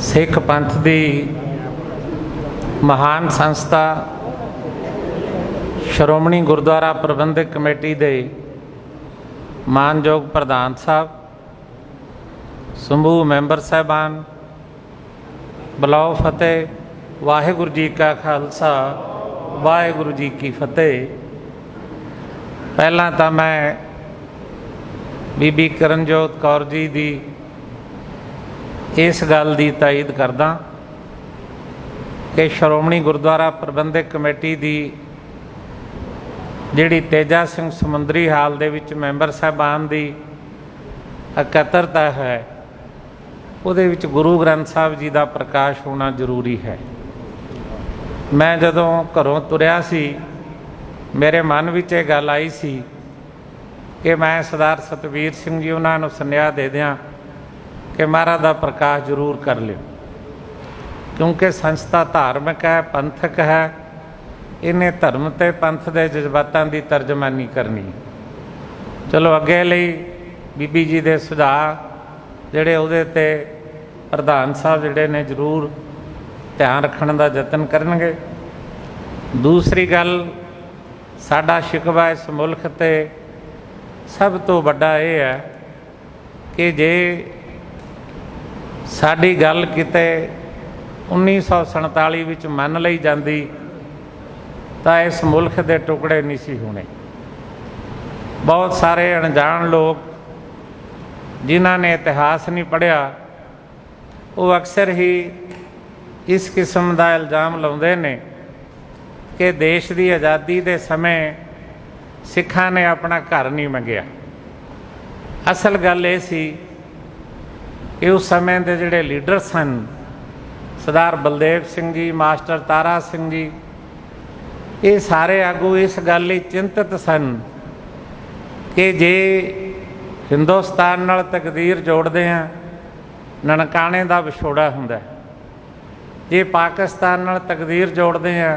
सिख पंथ की महान संस्था श्रोमणी गुरुद्वारा प्रबंधक कमेटी के मानयोग प्रधान साहब, समूह मैंबर साहबान, बुलाओ फतेह। वाहिगुरू जी का खालसा, वाहिगुरू जी की फतेह। पहला तो मैं बीबी करनजोत कौर जी की इस गल की तायद करदा कि श्रोमणी गुरुद्वारा प्रबंधक कमेटी की जिहड़ी तेजा सिंह समुंदरी हाल दे विच मैंबर साहबान की इकत्तरता है, उहदे विच गुरु ग्रंथ साहब जी का प्रकाश होना जरूरी है। मैं जदों घरों तुरिया सी, मेरे मन विच ये गल आई सी कि मैं सरदार सतबीर सिंह जी उन्हां नूं सुनेहा दे दियां कि महाराज का प्रकाश जरूर कर लियो, क्योंकि संस्था धार्मिक है, पंथक है। इन्हें धर्म ते पंथ के जज्बातों की तर्जमानी करनी। चलो अगे लई बीबी जी के सुझाव जिहड़े उहदे ते प्रधान साहब जिहड़े ने जरूर ध्यान रखने का यतन करनगे। दूसरी गल, साडा शिकवा इस मुल्क ते सब तो वड्डा ये है कि जे साडी गल किते 1947 विच मन लई जांदी तां इस मुल्क के टुकड़े नहीं सी होने। बहुत सारे अणजान लोग जिन्हां ने इतिहास नहीं पढ़िया, वो अक्सर ही इस किस्म का इल्ज़ाम लाउंदे ने कि देश की आज़ादी के समय सिखां ने अपना घर नहीं मंगिया। असल गल ये सी कि उस समय के जिहड़े लीडर सन, सरदार बलदेव सिंह जी, मास्टर तारा सिंह जी, ये सारे आगू इस गल लई चिंतित सन कि जे हिंदुस्तान नाल तकदीर जोड़ते हैं ननकाने का विछोड़ा हुंदा, जे पाकिस्तान नाल तकदीर जोड़ते हैं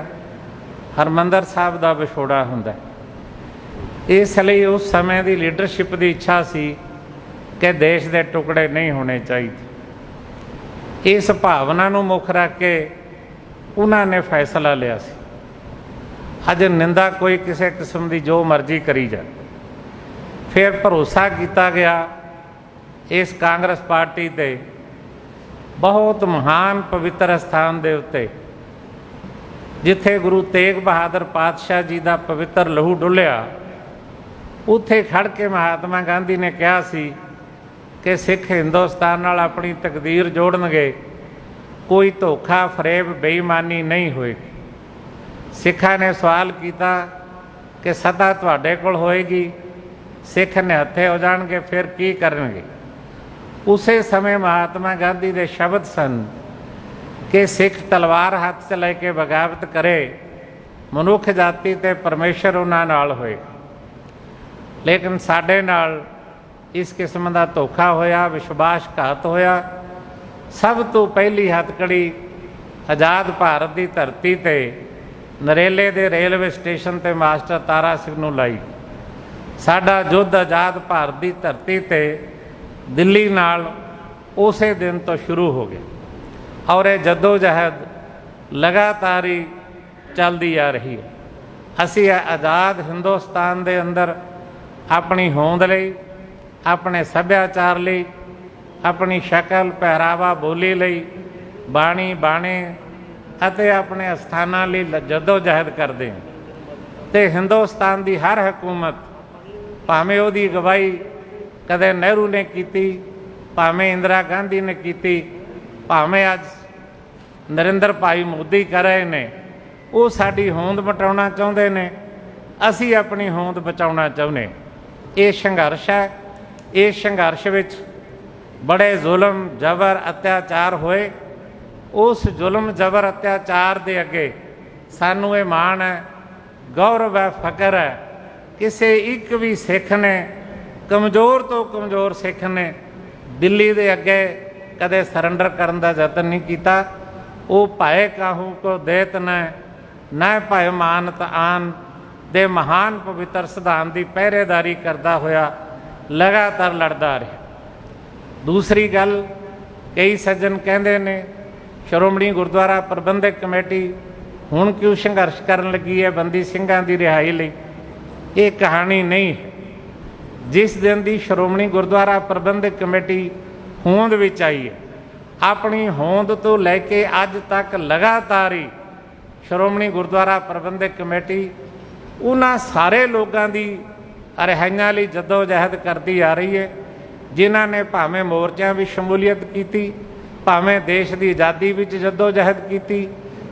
हरमंदर साहब का विछोड़ा हुंदा। इसलिए उस समय की लीडरशिप की इच्छा सी कि देश के टुकड़े नहीं होने चाहिए। इस भावना नूं मुख रख के उन्होंने फैसला लिया सी। अज निंदा कोई किसी किस्म की जो मर्जी करी जाए। फिर भरोसा किया गया इस कांग्रेस पार्टी ते बहुत महान पवित्र स्थान के उत्ते जिथे गुरु तेग बहादुर पातशाह जी का पवित्र लहू डुलिया, उत्थे खड़ के महात्मा गांधी ने कहा सी कि सिख हिंदुस्तान नाल अपनी तकदीर जोड़नगे, कोई धोखा फरेब बेईमानी नहीं होएगी। सिखा ने सवाल किया कि सदा तुहाडे कोल होएगी, सिख निहत्थे हो जाणगे, फिर की करनगे। उसे समय महात्मा गांधी के शब्द सन कि सिख तलवार हाथ च लैके बगावत करे, मनुख जाति ते परमेश्वर उन्हां नाल होएगा। लेकिन साडे नाल इस किस्म का धोखा होया, विश्वासघात होया। सब तो पहली हथकड़ी आज़ाद भारत की धरती ते नरेले दे रेलवे स्टेशन ते मास्टर तारा सिंह नूं लाई। साडा युद्ध आज़ाद भारत की धरती ते दिल्ली नाल उसे दिन तो शुरू हो गया और ये जद्दोजहद लगातार ही चलती आ रही है। असी आज़ाद हिंदुस्तान दे अंदर अपनी होंद लई, अपने सभ्याचार लई, अपनी शक्ल पहरावा बोली लई, बाणी बाणे अते अपने अस्थानां लई जद्दोजहद करते हैं। तो हिंदुस्तान की हर हुकूमत, भावें उहदी अगवाई कदे नेहरू ने की, भावें इंदिरा गांधी ने की, भावें अज नरेंद्र भाई मोदी कर रहे ने, वो साडी होंद बचाउणा चाहुंदे ने, असी अपनी होंद बचाउणा चाहुंदे। ये संघर्ष है। इस संघर्ष विच बड़े जुल्म जबर अत्याचार होए। उस जुल्म जबर अत्याचार दे अगे सानू ये माण है, गौरव है, फकर है, किसी एक भी सिख ने, कमज़ोर तो कमज़ोर सिख ने दिल्ली दे अगे कदे सरेंडर करने का यतन नहीं किया। वो भाए काहू को देत न भाए मानत आन दे महान पवित्र सिद्धांत की पहरेदारी करता होया लगातार लड़ता रहा। दूसरी गल, कई सज्जन कहते ने ਸ਼੍ਰੋਮਣੀ ਗੁਰਦੁਆਰਾ ਪ੍ਰਬੰਧਕ ਕਮੇਟੀ ਹੁਣ ਕਿਉਂ ਸੰਘਰਸ਼ ਕਰਨ ਲੱਗੀ ਹੈ ਬੰਦੀ ਸਿੰਘਾਂ ਦੀ ਰਿਹਾਈ ਲਈ, ਇਹ ਕਹਾਣੀ ਨਹੀਂ ਹੈ। ਜਿਸ ਦਿਨ ਦੀ ਸ਼੍ਰੋਮਣੀ ਗੁਰਦੁਆਰਾ ਪ੍ਰਬੰਧਕ ਕਮੇਟੀ ਹੋਂਦ ਵਿੱਚ ਆਈ ਹੈ, ਆਪਣੀ ਹੋਂਦ ਤੋਂ ਲੈ ਕੇ ਅੱਜ ਤੱਕ ਲਗਾਤਾਰ ਹੀ ਸ਼੍ਰੋਮਣੀ ਗੁਰਦੁਆਰਾ ਪ੍ਰਬੰਧਕ ਕਮੇਟੀ ਉਹਨਾਂ ਸਾਰੇ ਲੋਕਾਂ ਦੀ ਰਿਹਾਈਆਂ ਲਈ ਜਦੋਜਹਿਦ ਕਰਦੀ ਆ ਰਹੀ ਹੈ ਜਿਨ੍ਹਾਂ ਨੇ ਭਾਵੇਂ ਮੋਰਚਿਆਂ ਵਿੱਚ ਸ਼ਮੂਲੀਅਤ ਕੀਤੀ, ਭਾਵੇਂ ਦੇਸ਼ ਦੀ ਆਜ਼ਾਦੀ ਵਿੱਚ ਜਦੋਜਹਿਦ ਕੀਤੀ,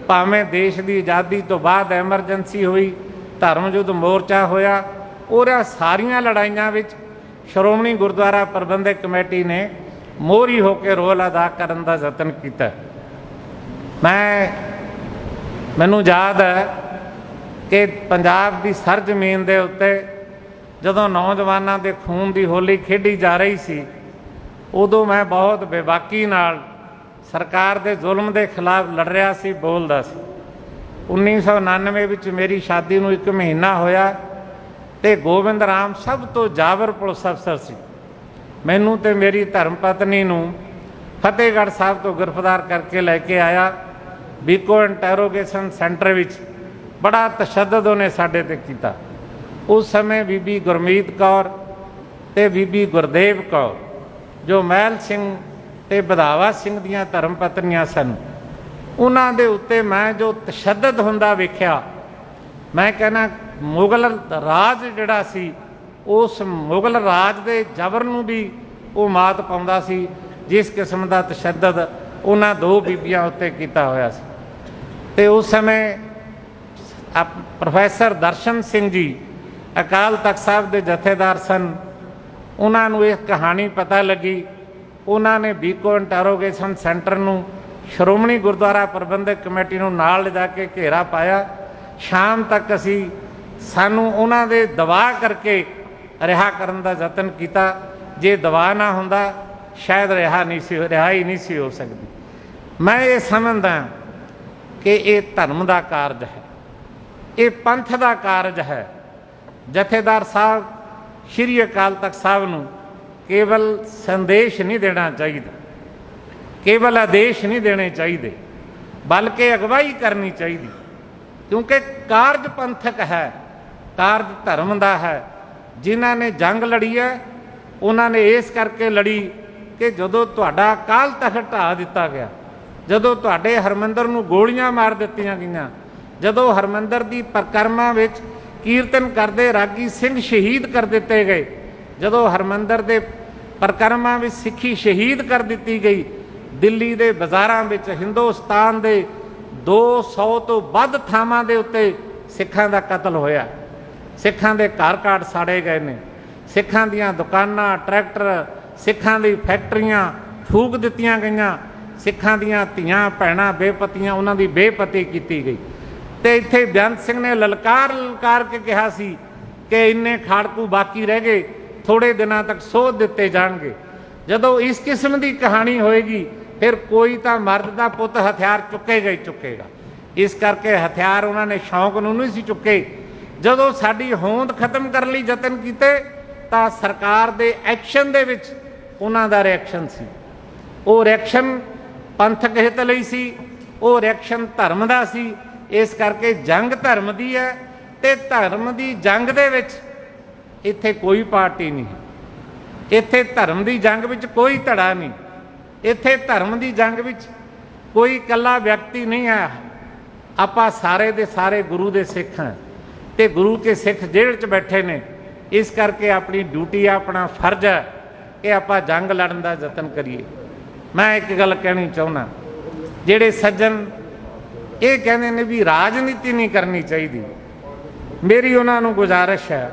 ਭਾਵੇਂ ਦੇਸ਼ ਦੀ ਆਜ਼ਾਦੀ ਤੋਂ ਬਾਅਦ ਐਮਰਜੈਂਸੀ ਹੋਈ, ਧਰਮ ਯੁੱਧ ਮੋਰਚਾ ਹੋਇਆ, ਉਹਨਾਂ ਸਾਰੀਆਂ ਲੜਾਈਆਂ ਵਿੱਚ ਸ਼੍ਰੋਮਣੀ ਗੁਰਦੁਆਰਾ ਪ੍ਰਬੰਧਕ ਕਮੇਟੀ ਨੇ ਮੋਹਰੀ ਹੋ ਕੇ ਰੋਲ ਅਦਾ ਕਰਨ ਦਾ ਯਤਨ ਕੀਤਾ। ਮੈਨੂੰ ਯਾਦ ਹੈ ਕਿ ਪੰਜਾਬ ਦੀ ਸਰਜ਼ਮੀਨ ਦੇ ਉੱਤੇ ਜਦੋਂ ਨੌਜਵਾਨਾਂ ਦੇ ਖੂਨ ਦੀ ਹੋਲੀ ਖੇਡੀ ਜਾ ਰਹੀ ਸੀ, ਉਦੋਂ ਮੈਂ ਬਹੁਤ ਬੇਬਾਕੀ ਨਾਲ ਸਰਕਾਰ ਦੇ ਜ਼ੁਲਮ ਦੇ ਖਿਲਾਫ ਲੜ ਰਿਹਾ ਸੀ, ਬੋਲਦਾ ਸੀ। 1999 ਵਿੱਚ ਮੇਰੀ ਸ਼ਾਦੀ ਨੂੰ 1 ਮਹੀਨਾ ਹੋਇਆ ਅਤੇ ਗੋਬਿੰਦ ਰਾਮ ਸਭ ਤੋਂ ਜਾਬਰ ਪੁਲਿਸ ਅਫਸਰ ਸੀ। ਮੈਨੂੰ ਅਤੇ ਮੇਰੀ ਧਰਮ ਪਤਨੀ ਨੂੰ ਫਤਿਹਗੜ੍ਹ ਸਾਹਿਬ ਤੋਂ ਗ੍ਰਿਫਤਾਰ ਕਰਕੇ ਲੈ ਕੇ ਆਇਆ। ਬੀਕੋ ਇੰਟਰੋਗੇਸ਼ਨ ਸੈਂਟਰ ਵਿੱਚ ਬੜਾ ਤਸ਼ੱਦਦ ਉਹਨੇ ਸਾਡੇ 'ਤੇ ਕੀਤਾ। ਉਸ ਸਮੇਂ ਬੀਬੀ ਗੁਰਮੀਤ ਕੌਰ ਅਤੇ ਬੀਬੀ ਗੁਰਦੇਵ ਕੌਰ ਜੋ ਮਹਿਲ ਸਿੰਘ ਅਤੇ ਵਧਾਵਾ ਸਿੰਘ ਦੀਆਂ ਧਰਮ ਪਤਨੀਆਂ ਸਨ, ਉਹਨਾਂ ਦੇ ਉੱਤੇ ਮੈਂ ਜੋ ਤਸ਼ੱਦਦ ਹੁੰਦਾ ਵੇਖਿਆ, ਮੈਂ ਕਹਿੰਦਾ ਮੁਗਲ ਰਾਜ ਜਿਹੜਾ ਸੀ ਉਸ ਮੁਗਲ ਰਾਜ ਦੇ ਜ਼ਬਰ ਨੂੰ ਵੀ ਉਹ ਮਾਤ ਪਾਉਂਦਾ ਸੀ, ਜਿਸ ਕਿਸਮ ਦਾ ਤਸ਼ੱਦਦ ਉਹਨਾਂ 2 ਬੀਬੀਆਂ ਉੱਤੇ ਕੀਤਾ ਹੋਇਆ ਸੀ। ਅਤੇ ਉਸ ਸਮੇਂ ਪ੍ਰੋਫੈਸਰ ਦਰਸ਼ਨ ਸਿੰਘ ਜੀ ਅਕਾਲ ਤਖਤ ਸਾਹਿਬ ਦੇ ਜਥੇਦਾਰ ਸਨ। ਉਹਨਾਂ ਨੂੰ ਇਹ ਕਹਾਣੀ ਪਤਾ ਲੱਗੀ, ਉਹਨਾਂ ਨੇ ਬੀਕੋ ਇੰਟਰੋਗੇਸ਼ਨ ਸੈਂਟਰ ਨੂੰ ਸ਼੍ਰੋਮਣੀ ਗੁਰਦੁਆਰਾ ਪ੍ਰਬੰਧਕ ਕਮੇਟੀ ਨੂੰ ਨਾਲ ਲਿਜਾ ਕੇ ਘੇਰਾ ਪਾਇਆ। ਸ਼ਾਮ ਤੱਕ ਸਾਨੂੰ ਉਹਨਾਂ ਦੇ ਦਬਾਅ ਕਰਕੇ ਰਿਹਾ ਕਰਨ ਦਾ ਯਤਨ ਕੀਤਾ। ਜੇ ਦਬਾਅ ਨਾ ਹੁੰਦਾ ਸ਼ਾਇਦ ਰਿਹਾਈ ਨਹੀਂ ਸੀ ਹੋ ਸਕਦੀ। ਮੈਂ ਇਹ ਸਮਝਦਾ ਕਿ ਇਹ ਧਰਮ ਦਾ ਕਾਰਜ ਹੈ, ਇਹ ਪੰਥ ਦਾ ਕਾਰਜ ਹੈ। ਜਥੇਦਾਰ ਸਾਹਿਬ ਸ਼੍ਰੀ ਅਕਾਲ ਤਖਤ ਸਾਹਿਬ ਨੂੰ ਕੇਵਲ ਸੰਦੇਸ਼ ਨਹੀਂ ਦੇਣਾ ਚਾਹੀਦਾ, ਕੇਵਲ ਆਦੇਸ਼ ਨਹੀਂ ਦੇਣੇ ਚਾਹੀਦੇ, ਬਲਕਿ ਅਗਵਾਈ ਕਰਨੀ ਚਾਹੀਦੀ, ਕਿਉਂਕਿ ਕਾਰਜ ਪੰਥਕ ਹੈ, ਕਾਰਜ ਧਰਮ ਦਾ ਹੈ। ਜਿਨ੍ਹਾਂ ਨੇ ਜੰਗ ਲੜੀ ਹੈ ਉਹਨਾਂ ਨੇ ਇਸ ਕਰਕੇ ਲੜੀ ਕਿ ਜਦੋਂ ਤੁਹਾਡਾ ਅਕਾਲ ਤਖਤ ਢਾਹ ਦਿੱਤਾ ਗਿਆ, ਜਦੋਂ ਤੁਹਾਡੇ ਹਰਮੰਦਰ ਨੂੰ ਗੋਲੀਆਂ ਮਾਰ ਦਿੱਤੀਆਂ ਗਈਆਂ, ਜਦੋਂ ਹਰਮੰਦਰ ਦੀ ਪਰਿਕਰਮਾ ਵਿੱਚ ਕੀਰਤਨ ਕਰਦੇ ਰਾਗੀ ਸਿੰਘ ਸ਼ਹੀਦ ਕਰ ਦਿੱਤੇ ਗਏ, ਜਦੋਂ ਹਰਮੰਦਰ ਦੇ ਪਰਿਕਰਮਾ ਵਿੱਚ ਸਿੱਖੀ ਸ਼ਹੀਦ ਕਰ ਦਿੱਤੀ ਗਈ, ਦਿੱਲੀ ਦੇ ਬਾਜ਼ਾਰਾਂ ਵਿੱਚ ਹਿੰਦੁਸਤਾਨ ਦੇ 200 ਤੋਂ ਵੱਧ ਥਾਵਾਂ ਦੇ ਉੱਤੇ ਸਿੱਖਾਂ ਦਾ ਕਤਲ ਹੋਇਆ, ਸਿੱਖਾਂ ਦੇ ਘਰ ਘਾਟ ਸਾੜੇ ਗਏ ਨੇ, ਸਿੱਖਾਂ ਦੀਆਂ ਦੁਕਾਨਾਂ, ਟਰੈਕਟਰ, ਸਿੱਖਾਂ ਦੀ ਫੈਕਟਰੀਆਂ ਫੂਕ ਦਿੱਤੀਆਂ ਗਈਆਂ, ਸਿੱਖਾਂ ਦੀਆਂ ਧੀਆਂ ਭੈਣਾਂ ਬੇਪਤੀਆਂ, ਉਹਨਾਂ ਦੀ ਬੇਪਤੀ ਕੀਤੀ ਗਈ। ਅਤੇ ਇੱਥੇ ਬੇਅੰਤ ਸਿੰਘ ਨੇ ਲਲਕਾਰ ਕੇ ਕਿਹਾ ਸੀ ਕਿ ਇੰਨੇ ਖਾੜਕੂ ਬਾਕੀ ਰਹਿ ਗਏ, ਥੋੜ੍ਹੇ ਦਿਨਾਂ ਤੱਕ ਸੋਧ ਦਿੱਤੇ ਜਾਣਗੇ। ਜਦੋਂ ਇਸ ਕਿਸਮ ਦੀ ਕਹਾਣੀ ਹੋਏਗੀ ਫਿਰ ਕੋਈ ਤਾਂ ਮਰਦ ਦਾ ਪੁੱਤ ਹਥਿਆਰ ਚੁੱਕੇਗਾ ਹੀ ਚੁੱਕੇਗਾ। ਇਸ ਕਰਕੇ ਹਥਿਆਰ ਉਹਨਾਂ ਨੇ ਸ਼ੌਂਕ ਨੂੰ ਨਹੀਂ ਸੀ ਚੁੱਕੇ। ਜਦੋਂ ਸਾਡੀ ਹੋਂਦ ਖਤਮ ਕਰਨ ਲਈ ਯਤਨ ਕੀਤੇ ਤਾਂ ਸਰਕਾਰ ਦੇ ਐਕਸ਼ਨ ਦੇ ਵਿੱਚ ਉਹਨਾਂ ਦਾ ਰਿਐਕਸ਼ਨ ਸੀ। ਉਹ ਰਿਐਕਸ਼ਨ ਪੰਥਕ ਹਿੱਤ ਲਈ ਸੀ, ਉਹ ਰਿਐਕਸ਼ਨ ਧਰਮ ਦਾ ਸੀ। ਇਸ ਕਰਕੇ ਜੰਗ ਧਰਮ ਦੀ ਹੈ ਅਤੇ ਧਰਮ ਦੀ ਜੰਗ ਦੇ ਵਿੱਚ ਇੱਥੇ ਕੋਈ ਪਾਰਟੀ ਨਹੀਂ, ਇੱਥੇ ਧਰਮ ਦੀ ਜੰਗ ਵਿੱਚ ਕੋਈ ਧੜਾ ਨਹੀਂ, ਇੱਥੇ ਧਰਮ ਦੀ ਜੰਗ ਵਿੱਚ ਕੋਈ ਇਕੱਲਾ ਵਿਅਕਤੀ ਨਹੀਂ ਹੈ। ਆਪਾਂ ਸਾਰੇ ਦੇ ਸਾਰੇ ਗੁਰੂ ਦੇ ਸਿੱਖ ਹਾਂ ਅਤੇ ਗੁਰੂ ਕੇ ਸਿੱਖ ਜੇਲ੍ਹ 'ਚ ਬੈਠੇ ਨੇ। ਇਸ ਕਰਕੇ ਆਪਣੀ ਡਿਊਟੀ ਆ, ਆਪਣਾ ਫਰਜ਼ ਹੈ ਕਿ ਆਪਾਂ ਜੰਗ ਲੜਨ ਦਾ ਯਤਨ ਕਰੀਏ। ਮੈਂ ਇੱਕ ਗੱਲ ਕਹਿਣੀ ਚਾਹੁੰਦਾ, ਜਿਹੜੇ ਸੱਜਣ ਇਹ ਕਹਿੰਦੇ ਨੇ ਵੀ ਰਾਜਨੀਤੀ ਨਹੀਂ ਕਰਨੀ ਚਾਹੀਦੀ, ਮੇਰੀ ਉਹਨਾਂ ਨੂੰ ਗੁਜ਼ਾਰਿਸ਼ ਹੈ,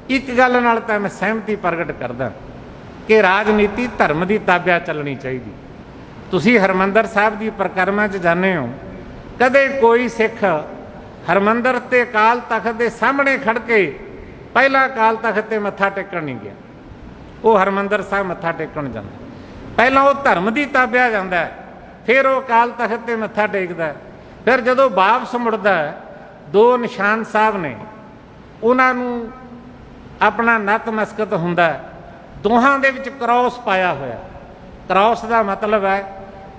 ਇੱਕ ਗੱਲ ਨਾਲ ਤਾਂ ਮੈਂ ਸਹਿਮਤੀ ਪ੍ਰਗਟ ਕਰਦਾ ਕਿ ਰਾਜਨੀਤੀ ਧਰਮ ਦੀ ਤਾਬਿਆ ਚੱਲਣੀ ਚਾਹੀਦੀ। ਤੁਸੀਂ ਹਰਿਮੰਦਰ ਸਾਹਿਬ ਦੀ ਪਰਿਕਰਮਾ 'ਚ ਜਾਂਦੇ ਹੋ, ਕਦੇ ਕੋਈ ਸਿੱਖ ਹਰਿਮੰਦਰ ਤੇ ਅਕਾਲ ਤਖਤ ਦੇ ਸਾਹਮਣੇ ਖੜ੍ਹ ਕੇ ਪਹਿਲਾਂ ਅਕਾਲ ਤਖਤ 'ਤੇ ਮੱਥਾ ਟੇਕਣ ਨਹੀਂ ਗਿਆ। ਉਹ ਹਰਿਮੰਦਰ ਸਾਹਿਬ ਮੱਥਾ ਟੇਕਣ ਜਾਂਦਾ, ਪਹਿਲਾਂ ਉਹ ਧਰਮ ਦੀ ਤਾਬਿਆ ਜਾਂਦਾ, ਫਿਰ ਉਹ ਅਕਾਲ ਤਖਤ 'ਤੇ ਮੱਥਾ ਟੇਕਦਾ। ਫਿਰ ਜਦੋਂ ਵਾਪਸ ਮੁੜਦਾ, 2 ਨਿਸ਼ਾਨ ਸਾਹਿਬ ਨੇ, ਉਹਨਾਂ ਨੂੰ ਆਪਣਾ ਨਤਮਸਤਕ ਹੁੰਦਾ, ਦੋਹਾਂ ਦੇ ਵਿੱਚ ਕ੍ਰੋਸ ਪਾਇਆ ਹੋਇਆ। ਕ੍ਰੋਸ ਦਾ ਮਤਲਬ ਹੈ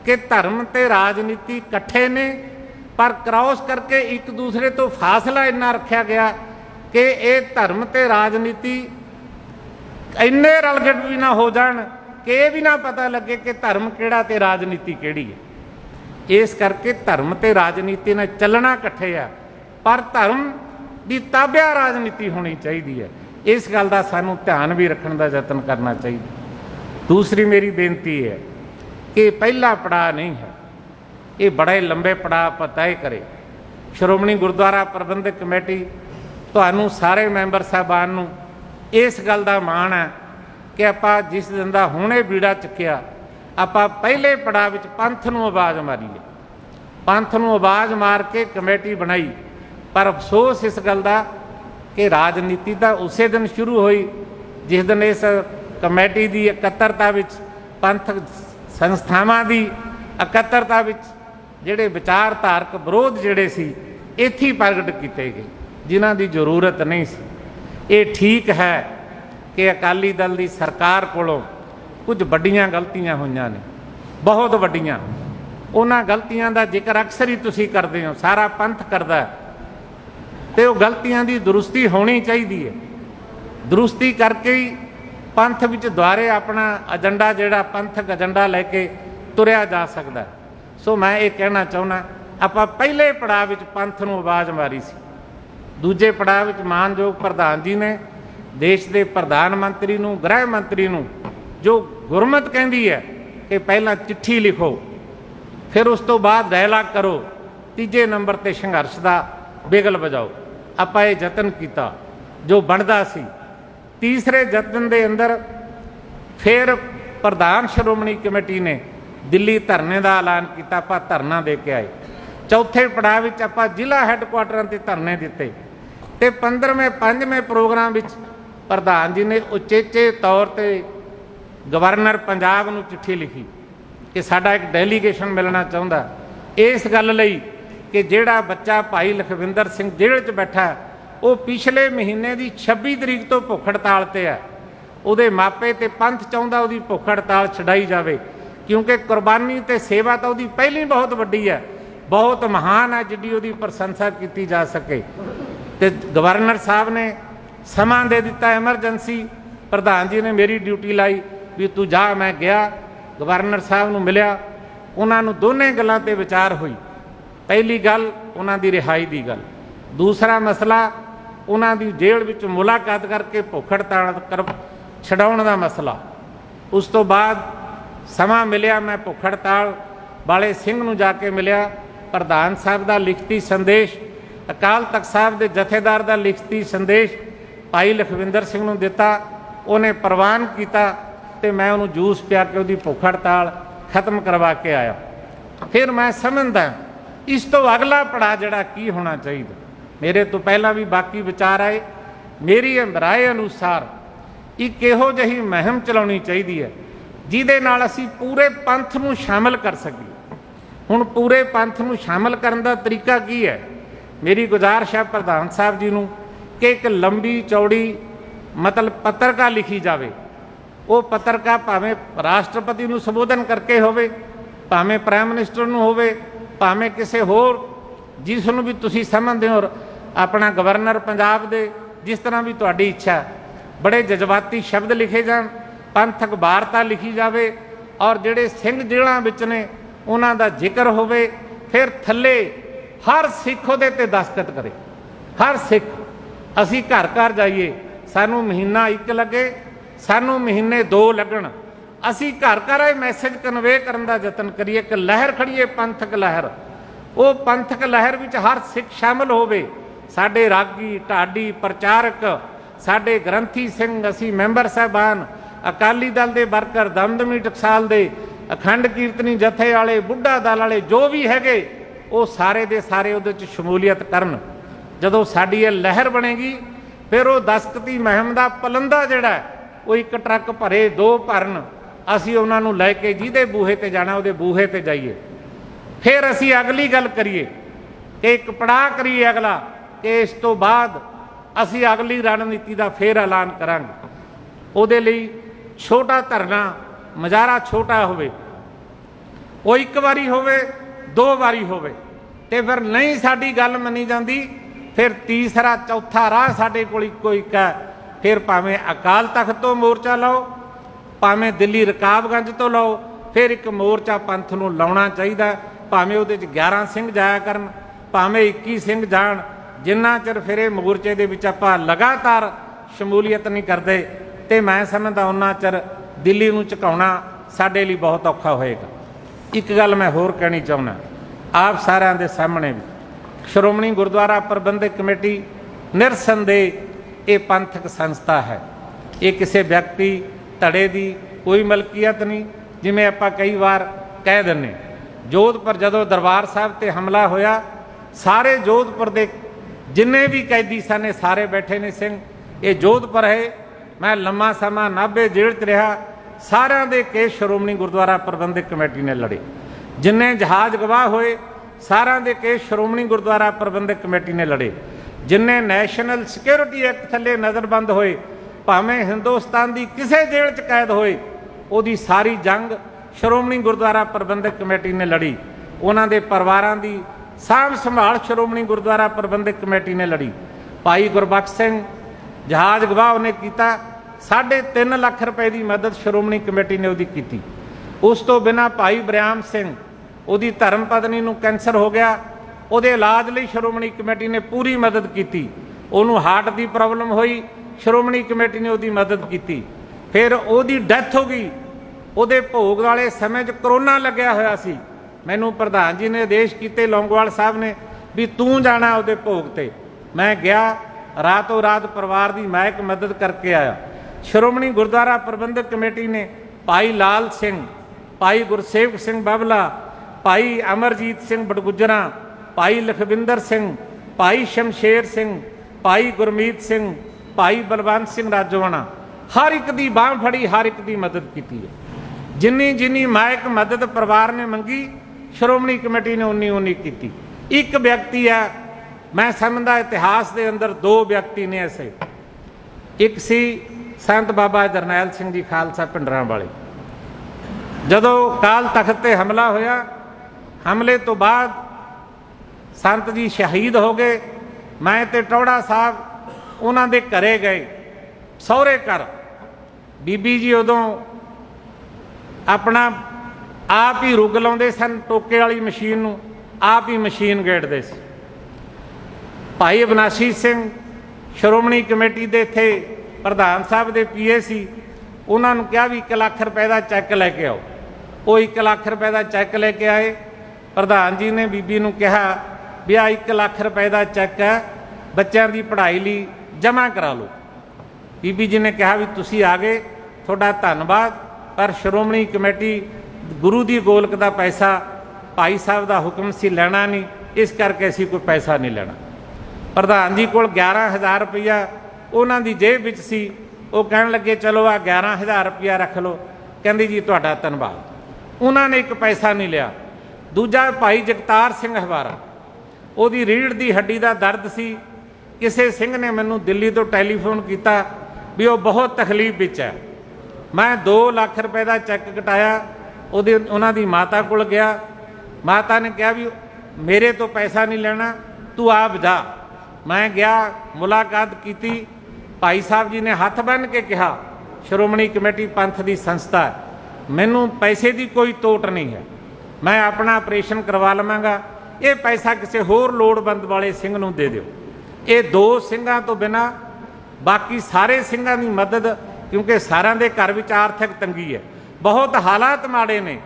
कि धर्म ते राजनीति इकट्ठे ने, पर क्रॉस करके एक दूसरे तो फासला इन्ना रखा गया कि ये धर्म ते राजनीति इन्ने रलगट भी ना हो जान कि ये भी ना पता लगे कि धर्म किहड़ा ते राजनीति किहड़ी है। इस करके धर्म ते राजनीति ने चलना इकट्ठे आ, पर धर्म की ताबिया राजनीति होनी चाहिए है। इस गल का सानू ध्यान भी रखने का यतन करना चाहिए। दूसरी मेरी बेनती है कि पहला पड़ाव नहीं है, ये बड़े लंबे पड़ाव पर तय करे। श्रोमणी गुरुद्वारा प्रबंधक कमेटी तुहानू सारे मैंबर साहबान नू इस गल का माण है कि आपां जिस दिन का हुणे बीड़ा चुक्या, आपां पहले पड़ाव विच पंथ नू आवाज़ मारीए, पंथ नू आवाज़ मार के कमेटी बनाई। पर अफसोस इस गल का कि राजनीति तो उस दिन शुरू हुई जिस दिन इस कमेटी की इकत्तरता विच पंथक संस्थावां की इकत्तरता विच जिहड़े विचारधारक विरोध जिहड़े सी इत्थे ही प्रगट किए गए, जिन्हां की जरूरत नहीं सी। ये ठीक है कि अकाली दल की सरकार कोलों कुछ वड्डियां गलतियां होईयां ने, बहुत वड्डियां। उन्हां गलतियां का जिक्र अक्सर ही तुसीं करदे हो, सारा पंथ करदा है, तो वो गलतियां की दुरुस्ती होनी चाहिए है। दुरुस्ती करके ही पंथ विच दुआरे अपना एजेंडा जिहड़ा पंथक एजेंडा लैके तुरिया जा सकता है। सो मैं ये कहना चाहुंदा, आपां पहले पड़ाव विच पंथ नूं आवाज़ मारी सी, दूजे पड़ाव विच मानयोग प्रधान जी ने देश के प्रधानमंत्री नूं, गृह मंत्री नूं जो गुरमत कहती है कि पहला चिट्ठी लिखो, फिर उस तो बाद डायलाग करो, तीजे नंबर ते संघर्ष का बिगल बजाओ। आपां ये यतन किया जो बनता सी। तीसरे यतन के अंदर फिर प्रधान श्रोमणी कमेटी ने दिल्ली धरने का ऐलान किया, आपां धरना दे के आए। चौथे पड़ाव विच आपां जिला हैडकुआटरां ते धरने दिते ते 15वें 5वें प्रोग्राम विच प्रधान जी ने उचेचे तौर पर गवर्नर पंजाब नूं चिट्ठी लिखी कि साडा एक डेलीगेशन मिलना चाहुंदा इस गल लई कि जिहड़ा बच्चा भाई लखविंदर सिंह जेल च बैठा वो पिछले महीने की 26 तरीक तो भुख हड़ताल ते है, उहदे मापे ते पंथ चाहुंदा उहदी भुख हड़ताल छड़ाई जावे, क्योंकि कुर्बानी ते सेवा तो उहदी पहली बहुत वड्डी है, बहुत महान है, जिहदी उहदी प्रशंसा की जा सके। ते गवर्नर साहब ने समा दे दिता एमरजेंसी, प्रधान जी ने मेरी ड्यूटी लाई भी तू जा। मैं गया, गवर्नर साहब नूं मिलिया, उन्होंने दोनों गलों ते विचार हुई। पहली गल उन्हां दी रिहाई दी गल, दूसरा मसला उन्हां दी जेल विच मुलाकात करके भुख हड़ताल कर छडाउण दा मसला। उस तो बाद समा मिलिया, मैं भुख हड़ताल वाले सिंह नूं जाके मिलिया, प्रधान साहब का लिखती संदेश, अकाल तख्त साहब के जथेदार का लिखती संदेश भाई लखविंदर सिंह नूं दिता, उन्हें प्रवान किया तो मैं उन्होंने जूस पिया के उसकी भुख हड़ताल खत्म करवा के आया। फिर मैं समझदा इस तो अगला पड़ा जिहड़ा की होना चाहिए। मेरे तो पहला भी बाकी विचार आए, मेरी राय अनुसार एक इहो जही मुहिम चलाउणी चाहिए है जिहदे नाल असीं पूरे पंथ नूं शामिल कर सकीए। हुण पूरे पंथ नूं शामिल करन दा तरीका की है? मेरी गुजारिश है प्रधान साहब जी नूं कि एक लंबी चौड़ी मतलब पत्रिका लिखी जाए। वो पत्रिका भावें राष्ट्रपति नूं संबोधन करके होवे, भावें प्राइम मिनिस्टर नूं होवे, भावें किसी होर जिसनूं भी तुसीं समझदे हो, अपना गवर्नर पंजाब दे, जिस तरह भी तुहाडी इच्छा, बड़े जज्बाती शब्द लिखे जाण, पंथक वार्ता लिखी जाए और जिहड़े सिंह जेलां विच ने उन्हां दा जिक्र होवे। फिर थल्ले हर सिख उहदे ते दस्तखत करे, हर सिख। असीं घर घर जाइए, सानू महीना 1 लगे, सानू महीने 2 लगन, असीं घर घर ये मैसेज कन्वे करन दा यतन करिए कि लहर खड़ीए पंथक लहर। वो पंथक लहर विच हर सिख शामिल होवे, साडे रागी ढाडी प्रचारक, साडे ग्रंथी सिंह, असीं मैंबर साहबान, अकाली दल दे वर्कर, दमदमी टकसाल दे अखंड कीर्तनी जथे वाले, बुढ़ा दल वाले, जो भी हैगे वो सारे दे सारे उहदे च शमूलीयत करन। जदों साडी ये लहर बनेगी फिर वो दस्तखती मुहिम दा पलंदा जिहड़ा वो 1 ट्रक भरे 2 भरन, असीं उन्हां नूं लैके जिहदे बूहे ते जाना उहदे बूहे ते जाइए। फिर असीं अगली गल करिए कि एक पड़ाव करिए अगला कि इस तो बाद असीं अगली रणनीति का फिर ऐलान करांगे। उहदे लई छोटा धरना, मुजाहरा छोटा होवे, ਉਹ ਇੱਕ ਵਾਰੀ ਹੋਵੇ, ਦੋ ਵਾਰੀ ਹੋਵੇ, ਤੇ ਫਿਰ ਨਹੀਂ ਸਾਡੀ ਗੱਲ ਮੰਨੀ ਜਾਂਦੀ, ਫਿਰ ਤੀਸਰਾ ਚੌਥਾ ਰਾਹ ਸਾਡੇ ਕੋਲ ਇੱਕੋ ਇੱਕ ਹੈ। ਫਿਰ ਭਾਵੇਂ ਅਕਾਲ ਤਖਤ ਤੋਂ ਮੋਰਚਾ ਲਾਓ, ਭਾਵੇਂ ਦਿੱਲੀ ਰਕਾਬਗੰਜ ਤੋਂ ਲਾਓ, ਫਿਰ ਇੱਕ ਮੋਰਚਾ ਪੰਥ ਨੂੰ ਲਾਉਣਾ ਚਾਹੀਦਾ। ਭਾਵੇਂ ਉਹਦੇ 'ਚ 11 ਸਿੰਘ ਜਾਇਆ ਕਰਨ, ਭਾਵੇਂ 21 ਸਿੰਘ ਜਾਣ, ਜਿੰਨਾ ਚਿਰ ਫਿਰ ਇਹ ਮੋਰਚੇ ਦੇ ਵਿੱਚ ਆਪਾਂ ਲਗਾਤਾਰ ਸ਼ਮੂਲੀਅਤ ਨਹੀਂ ਕਰਦੇ, ਤੇ ਮੈਂ ਸਮਝਦਾ ਉਹਨਾਂ ਚਿਰ ਦਿੱਲੀ ਨੂੰ ਝੁਕਾਉਣਾ ਸਾਡੇ ਲਈ ਬਹੁਤ ਔਖਾ ਹੋਏਗਾ। ਇੱਕ ਗੱਲ ਮੈਂ ਹੋਰ ਕਹਿਣੀ ਚਾਹੁੰਦਾ ਆਪ ਸਾਰਿਆਂ ਦੇ ਸਾਹਮਣੇ ਵੀ, ਸ਼੍ਰੋਮਣੀ ਗੁਰਦੁਆਰਾ ਪ੍ਰਬੰਧਕ ਕਮੇਟੀ ਨਿਰਸੰਦੇਹ ਇਹ ਪੰਥਕ ਸੰਸਥਾ ਹੈ। ਇਹ ਕਿਸੇ ਵਿਅਕਤੀ ਧੜੇ ਦੀ ਕੋਈ ਮਲਕੀਅਤ ਨਹੀਂ। ਜਿਵੇਂ ਆਪਾਂ ਕਈ ਵਾਰ ਕਹਿ ਦਿੰਦੇ, ਜੋਧਪੁਰ ਜਦੋਂ ਦਰਬਾਰ ਸਾਹਿਬ ਤੇ ਹਮਲਾ ਹੋਇਆ, ਸਾਰੇ ਜੋਧਪੁਰ ਦੇ ਜਿੰਨੇ ਵੀ ਕੈਦੀ ਸਨ ਇਹ ਸਾਰੇ ਬੈਠੇ ਨੇ ਸਿੰਘ। ਇਹ ਜੋਧਪੁਰ ਹੈ, ਮੈਂ ਲੰਮਾ ਸਮਾਂ ਨਾਭੇ ਜੇਲ੍ਹ 'ਚ ਰਿਹਾ, ਸਾਰਿਆਂ ਦੇ ਕੇਸ ਸ਼੍ਰੋਮਣੀ ਗੁਰਦੁਆਰਾ ਪ੍ਰਬੰਧਕ ਕਮੇਟੀ ਨੇ ਲੜੇ। ਜਿੰਨੇ ਜਹਾਜ਼ ਗਵਾਹ ਹੋਏ ਸਾਰਿਆਂ ਦੇ ਕੇਸ ਸ਼੍ਰੋਮਣੀ ਗੁਰਦੁਆਰਾ ਪ੍ਰਬੰਧਕ ਕਮੇਟੀ ਨੇ ਲੜੇ। ਜਿੰਨੇ ਨੈਸ਼ਨਲ ਸਿਕਿਉਰਿਟੀ ਐਕਟ ਥੱਲੇ ਨਜ਼ਰਬੰਦ ਹੋਏ, ਭਾਵੇਂ ਹਿੰਦੁਸਤਾਨ ਦੀ ਕਿਸੇ ਜੇਲ੍ਹ 'ਚ ਕੈਦ ਹੋਏ, ਉਹਦੀ ਸਾਰੀ ਜੰਗ ਸ਼੍ਰੋਮਣੀ ਗੁਰਦੁਆਰਾ ਪ੍ਰਬੰਧਕ ਕਮੇਟੀ ਨੇ ਲੜੀ। ਉਹਨਾਂ ਦੇ ਪਰਿਵਾਰਾਂ ਦੀ ਸਾਂਭ ਸੰਭਾਲ ਸ਼੍ਰੋਮਣੀ ਗੁਰਦੁਆਰਾ ਪ੍ਰਬੰਧਕ ਕਮੇਟੀ ਨੇ ਲੜੀ। ਭਾਈ ਗੁਰਬਖਸ਼ ਸਿੰਘ ਜਹਾਜ਼ ਗਵਾਹ ਉਹਨੇ ਕੀਤਾ, 3.5 ਲੱਖ ਰੁਪਏ ਦੀ ਮਦਦ ਸ਼੍ਰੋਮਣੀ ਕਮੇਟੀ ਨੇ ਉਹਦੀ ਕੀਤੀ। ਉਸ ਤੋਂ ਬਿਨਾਂ ਭਾਈ ਬਰਿਆਮ ਸਿੰਘ, ਉਹਦੀ ਧਰਮ ਪਤਨੀ ਨੂੰ ਕੈਂਸਰ ਹੋ ਗਿਆ, ਉਹਦੇ ਇਲਾਜ ਲਈ ਸ਼੍ਰੋਮਣੀ ਕਮੇਟੀ ਨੇ ਪੂਰੀ ਮਦਦ ਕੀਤੀ। ਉਹਨੂੰ ਹਾਰਟ ਦੀ ਪ੍ਰੋਬਲਮ ਹੋਈ, ਸ਼੍ਰੋਮਣੀ ਕਮੇਟੀ ਨੇ ਉਹਦੀ ਮਦਦ ਕੀਤੀ। ਫਿਰ ਉਹਦੀ ਡੈਥ ਹੋ ਗਈ। ਉਹਦੇ ਭੋਗ ਵਾਲੇ ਸਮੇਂ 'ਚ ਕਰੋਨਾ ਲੱਗਿਆ ਹੋਇਆ ਸੀ। ਮੈਨੂੰ ਪ੍ਰਧਾਨ ਜੀ ਨੇ ਆਦੇਸ਼ ਕੀਤੇ, ਲੌਂਗੋਵਾਲ ਸਾਹਿਬ ਨੇ, ਵੀ ਤੂੰ ਜਾਣਾ ਉਹਦੇ ਭੋਗ ਤੇ। ਮੈਂ ਗਿਆ, ਰਾਤੋਂ ਰਾਤ ਪਰਿਵਾਰ ਦੀ ਮੈਂ ਇੱਕ ਮਦਦ ਕਰਕੇ ਆਇਆ। ਸ਼੍ਰੋਮਣੀ ਗੁਰਦੁਆਰਾ ਪ੍ਰਬੰਧਕ ਕਮੇਟੀ ਨੇ ਭਾਈ ਲਾਲ ਸਿੰਘ, ਭਾਈ ਗੁਰਸੇਵਕ ਸਿੰਘ ਬਾਬਲਾ, ਭਾਈ ਅਮਰਜੀਤ ਸਿੰਘ ਬੜਗੁਜਰਾ, ਭਾਈ ਲਖਵਿੰਦਰ ਸਿੰਘ, ਭਾਈ ਸ਼ਮਸ਼ੇਰ ਸਿੰਘ, ਭਾਈ ਗੁਰਮੀਤ ਸਿੰਘ, ਭਾਈ ਬਲਵੰਤ ਸਿੰਘ ਰਾਜੋਆਣਾ, ਹਰ ਇੱਕ ਦੀ ਬਾਂਹ ਫੜੀ, ਹਰ ਇੱਕ ਦੀ ਮਦਦ ਕੀਤੀ ਹੈ। ਜਿੰਨੀ ਜਿੰਨੀ ਮਾਇਕ ਮਦਦ ਪਰਿਵਾਰ ਨੇ ਮੰਗੀ, ਸ਼੍ਰੋਮਣੀ ਕਮੇਟੀ ਨੇ ਉਨੀ ਕੀਤੀ। ਇੱਕ ਵਿਅਕਤੀ ਹੈ, ਮੈਂ ਸਮਝਦਾ ਇਤਿਹਾਸ ਦੇ ਅੰਦਰ ਦੋ ਵਿਅਕਤੀ ਨੇ ਐਸੇ। ਇੱਕ ਸੀ ਸੰਤ ਬਾਬਾ ਜਰਨੈਲ ਸਿੰਘ ਜੀ ਖਾਲਸਾ ਪਿੰਡਰਾਂ ਵਾਲੇ। ਜਦੋਂ ਅਕਾਲ ਤਖਤ ਤੇ ਹਮਲਾ ਹੋਇਆ, ਹਮਲੇ ਤੋਂ ਬਾਅਦ ਸੰਤ ਜੀ ਸ਼ਹੀਦ ਹੋ ਗਏ। ਮੈਂ ਤੇ ਟੌੜਾ ਸਾਹਿਬ ਉਹਨਾਂ ਦੇ ਘਰੇ ਗਏ, ਸਹੁਰੇ ਘਰ। ਬੀਬੀ ਜੀ ਉਦੋਂ ਆਪਣਾ ਆਪ ਹੀ ਰੁੱਗ ਲਾਉਂਦੇ ਸਨ, ਟੋਕੇ ਵਾਲੀ ਮਸ਼ੀਨ ਨੂੰ ਆਪ ਹੀ ਮਸ਼ੀਨ ਗੇੜਦੇ ਸੀ। ਭਾਈ ਅਬਨਾਸ਼ੀ ਸਿੰਘ ਸ਼੍ਰੋਮਣੀ ਕਮੇਟੀ ਦੇ ਇੱਥੇ ਪ੍ਰਧਾਨ ਸਾਹਿਬ ਦੇ ਪੀਏ ਸੀ, ਉਹਨਾਂ ਨੂੰ ਕਿਹਾ ਵੀ 1 ਲੱਖ ਰੁਪਏ ਦਾ ਚੈੱਕ ਲੈ ਕੇ ਆਓ। ਉਹ 1 ਲੱਖ ਰੁਪਏ ਦਾ ਚੈੱਕ ਲੈ ਕੇ ਆਏ। ਪ੍ਰਧਾਨ ਜੀ ਨੇ ਬੀਬੀ ਨੂੰ ਕਿਹਾ ਵੀ ਆ 1 ਲੱਖ ਰੁਪਏ ਦਾ ਚੈੱਕ ਹੈ, ਬੱਚਿਆਂ ਦੀ ਪੜ੍ਹਾਈ ਲਈ ਜਮ੍ਹਾਂ ਕਰਾ ਲਓ। ਬੀਬੀ ਜੀ ਨੇ ਕਿਹਾ ਵੀ ਤੁਸੀਂ ਆ ਗਏ, ਤੁਹਾਡਾ ਧੰਨਵਾਦ, ਪਰ ਸ਼੍ਰੋਮਣੀ ਕਮੇਟੀ ਗੁਰੂ ਦੀ ਗੋਲਕ ਦਾ ਪੈਸਾ ਭਾਈ ਸਾਹਿਬ ਦਾ ਹੁਕਮ ਸੀ ਲੈਣਾ ਨਹੀਂ, ਇਸ ਕਰਕੇ ਅਸੀਂ ਕੋਈ ਪੈਸਾ ਨਹੀਂ ਲੈਣਾ। ਪ੍ਰਧਾਨ ਜੀ ਕੋਲ 11,000 ਰੁਪਈਆ ਉਹਨਾਂ ਦੀ ਜੇਬ ਵਿੱਚ ਸੀ। ਉਹ ਕਹਿਣ ਲੱਗੇ ਚਲੋ ਆ 11,000 ਰੁਪਈਆ ਰੱਖ ਲਓ। ਕਹਿੰਦੀ ਜੀ ਤੁਹਾਡਾ ਧੰਨਵਾਦ। ਉਹਨਾਂ ਨੇ ਇੱਕ ਪੈਸਾ ਨਹੀਂ ਲਿਆ। ਦੂਜਾ ਭਾਈ ਜਗਤਾਰ ਸਿੰਘ ਹਵਾਰਾ, ਉਹਦੀ ਰੀੜ੍ਹ ਦੀ ਹੱਡੀ ਦਾ ਦਰਦ ਸੀ। ਕਿਸੇ ਸਿੰਘ ਨੇ ਮੈਨੂੰ ਦਿੱਲੀ ਤੋਂ ਟੈਲੀਫੋਨ ਕੀਤਾ ਵੀ ਉਹ ਬਹੁਤ ਤਕਲੀਫ ਵਿੱਚ ਹੈ। ਮੈਂ 2 ਲੱਖ ਰੁਪਏ ਦਾ ਚੈੱਕ ਕਟਾਇਆ। ਉਹਨਾਂ ਦੀ ਮਾਤਾ ਕੋਲ ਗਿਆ। ਮਾਤਾ ਨੇ ਕਿਹਾ ਵੀ ਮੇਰੇ ਤੋਂ ਪੈਸਾ ਨਹੀਂ ਲੈਣਾ, ਤੂੰ ਆਪ ਜਾ। ਮੈਂ ਗਿਆ, ਮੁਲਾਕਾਤ ਕੀਤੀ। ਭਾਈ ਸਾਹਿਬ ਜੀ ਨੇ ਹੱਥ ਬੰਨ੍ਹ ਕੇ ਕਿਹਾ ਸ਼੍ਰੋਮਣੀ ਕਮੇਟੀ ਪੰਥ ਦੀ ਸੰਸਥਾ ਹੈ, ਮੈਨੂੰ ਪੈਸੇ ਦੀ ਕੋਈ ਤੋਟ ਨਹੀਂ ਹੈ, ਮੈਂ ਆਪਣਾ ਆਪਰੇਸ਼ਨ ਕਰਵਾ ਲਵਾਂਗਾ, ਇਹ ਪੈਸਾ ਕਿਸੇ ਹੋਰ ਲੋੜਵੰਦ ਵਾਲੇ ਸਿੰਘ ਨੂੰ ਦੇ ਦਿਓ। ਇਹ 2 ਸਿੰਘਾਂ ਤੋਂ ਬਿਨਾਂ ਬਾਕੀ ਸਾਰੇ ਸਿੰਘਾਂ ਦੀ ਮਦਦ, ਕਿਉਂਕਿ ਸਾਰਿਆਂ ਦੇ ਘਰ ਵਿੱਚ ਆਰਥਿਕ ਤੰਗੀ ਹੈ, ਬਹੁਤ ਹਾਲਾਤ ਮਾੜੇ ਨੇ।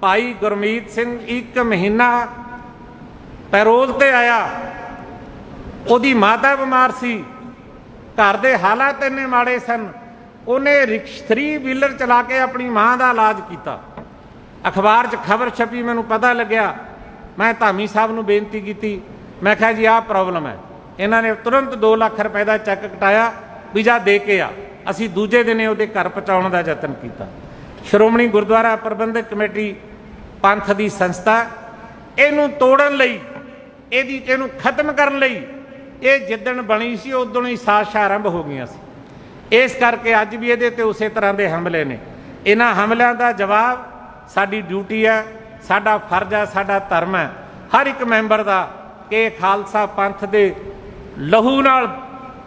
ਭਾਈ ਗੁਰਮੀਤ ਸਿੰਘ 1 ਮਹੀਨਾ ਪੈਰੋਲ ਤੇ ਆਇਆ, ਉਹਦੀ ਮਾਤਾ ਬਿਮਾਰ ਸੀ, ਘਰ ਦੇ ਹਾਲਾਤ ਇੰਨੇ ਮਾੜੇ ਸਨ, ਉਹਨੇ 3 ਵੀਲਰ ਚਲਾ ਕੇ ਆਪਣੀ ਮਾਂ ਦਾ ਇਲਾਜ ਕੀਤਾ। ਅਖਬਾਰ 'ਚ ਖਬਰ ਛਪੀ, ਮੈਨੂੰ ਪਤਾ ਲੱਗਿਆ। ਮੈਂ ਧਾਮੀ ਸਾਹਿਬ ਨੂੰ ਬੇਨਤੀ ਕੀਤੀ, ਮੈਂ ਕਿਹਾ ਜੀ ਆਹ ਪ੍ਰੋਬਲਮ ਹੈ। ਇਹਨਾਂ ਨੇ ਤੁਰੰਤ 2 ਲੱਖ ਰੁਪਏ ਦਾ ਚੈੱਕ ਕਟਾਇਆ, ਵੀਜ਼ਾ ਦੇ ਕੇ ਆ। ਅਸੀਂ ਦੂਜੇ ਦਿਨੇ ਉਹਦੇ ਘਰ ਪਹੁੰਚਾਉਣ ਦਾ ਯਤਨ ਕੀਤਾ। ਸ਼੍ਰੋਮਣੀ ਗੁਰਦੁਆਰਾ ਪ੍ਰਬੰਧਕ ਕਮੇਟੀ ਪੰਥ ਦੀ ਸੰਸਥਾ, ਇਹਨੂੰ ਤੋੜਨ ਲਈ, ਇਹਨੂੰ ਖਤਮ ਕਰਨ ਲਈ ਇਹ ਜਿੱਦਣ ਬਣੀ ਸੀ ਉਦੋਂ ਹੀ ਸਾਜ਼ਿਸ਼ਾਂ ਆਰੰਭ ਹੋ ਗਈਆਂ ਸੀ। ਇਸ ਕਰਕੇ ਅੱਜ ਵੀ ਇਹਦੇ ਤੇ ਉਸੇ ਤਰ੍ਹਾਂ ਦੇ ਹਮਲੇ ਨੇ। ਇਹਨਾਂ ਹਮਲਿਆਂ ਦਾ ਜਵਾਬ ਸਾਡੀ ਡਿਊਟੀ ਹੈ, साडा फर्ज है, साडा धर्म है हर एक मैंबर का कि खालसा पंथ दे लहू नाल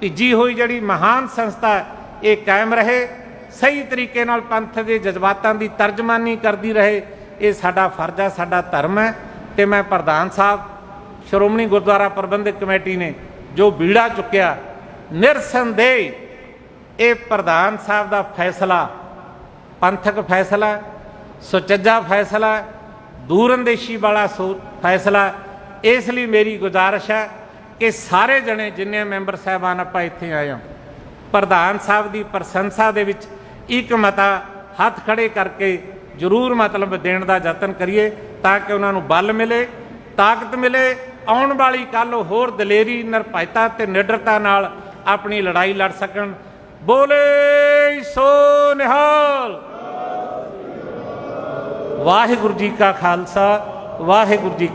भिजी हुई जिहड़ी महान संस्था ये कायम रहे, सही तरीके नाल पंथ के जज्बातां की तर्जमानी करती रहे। ये साडा फर्ज है, साडा धर्म है। तो मैं प्रधान साहब श्रोमणी गुरुद्वारा प्रबंधक कमेटी ने जो बीड़ा चुक्या, निरसंदेह ये प्रधान साहब का फैसला पंथक फैसला, सुचज्जा फैसला, दूरअंदेशी वाला फैसला। इसलिए मेरी गुजारिश है कि सारे जने जिन्ने मैंबर साहबान आप इत्थे आए हों, प्रधान साहब की प्रशंसा दे विच एक मता हथ खड़े करके जरूर मतलब देने का यतन करिए ताकि उन्होंने बल मिले, ताकत मिले, आने वाली कल होर दलेरी निरभयता ते निडरता नाल अपनी लड़ाई लड़ सकन। बोले सो निहाल। वाहिगुरू जी का खालसा, वाहिगुरू जी।